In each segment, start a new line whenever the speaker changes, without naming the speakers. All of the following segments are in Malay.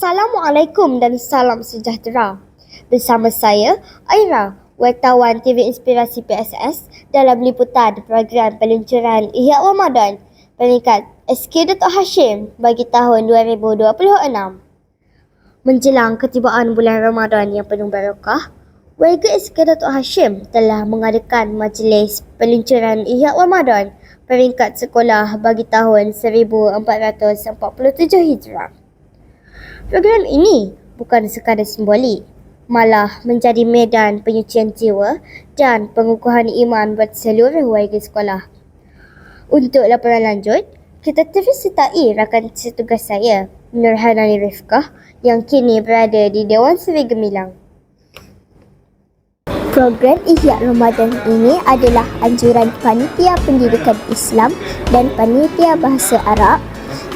Assalamualaikum dan salam sejahtera. Bersama saya, Aira, wartawan TV Inspirasi PSS dalam liputan program peluncuran Ihya Ramadan peringkat SK Datuk Hashim bagi tahun 2026. Menjelang ketibaan bulan Ramadan yang penuh barakah, warga SK Datuk Hashim telah mengadakan majlis peluncuran Ihya Ramadan peringkat sekolah bagi tahun 1447 Hijrah. Program ini bukan sekadar simbolik, malah menjadi medan penyucian jiwa dan pengukuhan iman buat seluruh warga sekolah. Untuk laporan lanjut, kita terus sertai rakan setugas saya, Nurhanani Rifkah, yang kini berada di Dewan Seri Gemilang. Program Ihya Ramadan ini adalah anjuran Panitia Pendidikan Islam dan Panitia Bahasa Arab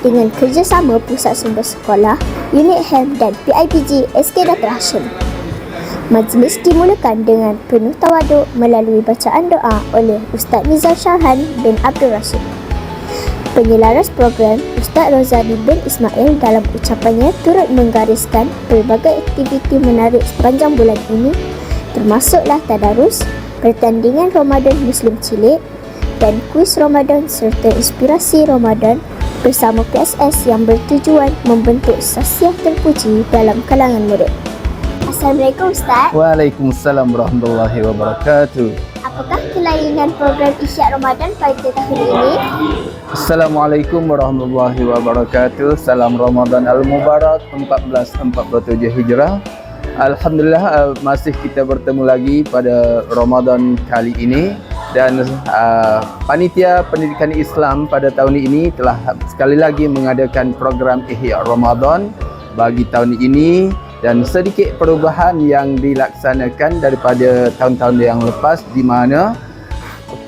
dengan kerjasama Pusat Sumber Sekolah, Unit HEM dan PIPG SK Datuk Hashim. Majlis dimulakan dengan penuh tawaduk melalui bacaan doa oleh Ustaz Nizar Syarhan bin Abdul Rashid. Penyelaras program, Ustaz Rozali bin Ismail dalam ucapannya turut menggariskan pelbagai aktiviti menarik sepanjang bulan ini, termasuklah tadarus, pertandingan Ramadan Muslim Cilik dan kuis Ramadan serta inspirasi Ramadan bersama PSS yang bertujuan membentuk sasiah terpuji dalam kalangan murid. Assalamualaikum Ustaz.
Waalaikumsalam warahmatullahi wabarakatuh.
Apakah kelainan program Ihya Ramadan pada tahun ini?
Assalamualaikum warahmatullahi wabarakatuh. Salam Ramadan Al-Mubarak 1447 Hijrah. Alhamdulillah, masih kita bertemu lagi pada Ramadan kali ini, dan Panitia Pendidikan Islam pada tahun ini telah sekali lagi mengadakan program Ihya Ramadan bagi tahun ini, dan sedikit perubahan yang dilaksanakan daripada tahun-tahun yang lepas, di mana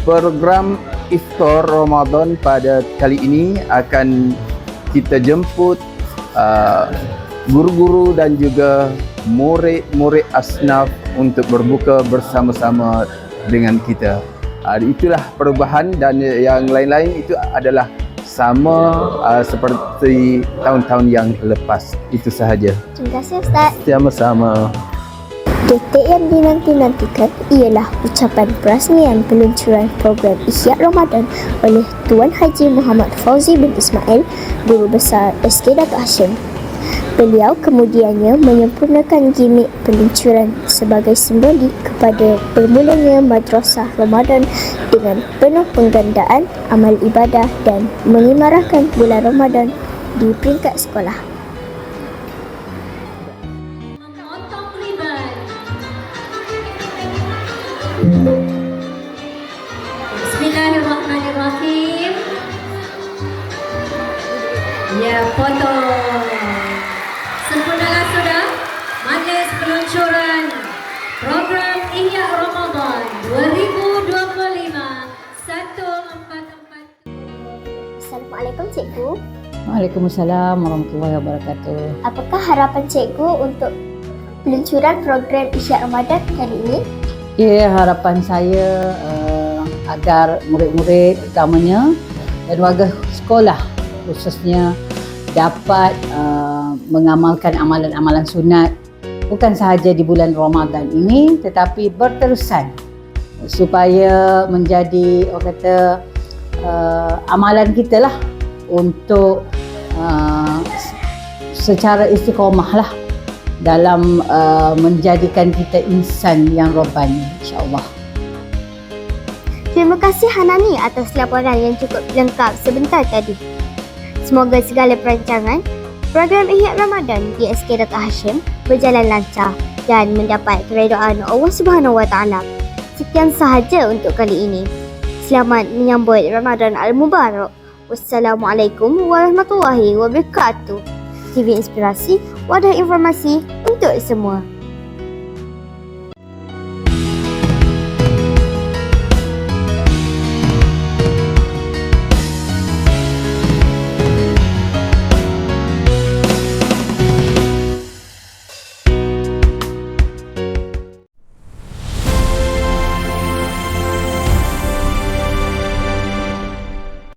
program Iftar Ramadan pada kali ini akan kita jemput guru-guru dan juga murid-murid asnaf untuk berbuka bersama-sama dengan kita. Itulah perubahan, dan yang lain-lain itu adalah sama seperti tahun-tahun yang lepas. Itu sahaja.
Terima kasih Ustaz.
Sama-sama.
Detik yang dinanti-nantikan ialah ucapan perasmian peluncuran program Ihya Ramadan oleh Tuan Haji Muhammad Fauzi bin Ismail, Guru Besar SK Datuk Hashim. Beliau kemudiannya menyempurnakan gimik peluncuran sebagai simbolik kepada bermulanya Madrasah Ramadan dengan penuh penggandaan amal ibadah dan mengimarahkan bulan Ramadan di peringkat sekolah.
Bismillahirrahmanirrahim. Ya, foto. Sempurnalah sudah majlis peluncuran program Ihya Ramadan 2025 1444.
Assalamualaikum Cikgu.
Waalaikumsalam warahmatullahi wabarakatuh.
Apakah harapan Cikgu untuk peluncuran program Ihya Ramadan kali ini?
Ya, harapan saya agar murid-murid utamanya dan warga sekolah khususnya dapat mengamalkan amalan-amalan sunat bukan sahaja di bulan Ramadan ini, tetapi berterusan supaya menjadi amalan kita lah untuk secara istiqamah lah dalam menjadikan kita insan yang robbani, insya-Allah.
Terima kasih Hanani atas laporan yang cukup lengkap sebentar tadi. Semoga segala perancangan program Ihya Ramadan di SK Datuk Hashim berjalan lancar dan mendapat keredaan Allah Subhanahu Wa Taala. Sekian sahaja untuk kali ini. Selamat menyambut Ramadan Al-Mubarak. Wassalamualaikum warahmatullahi wabarakatuh. TV Inspirasi, wadah informasi untuk semua.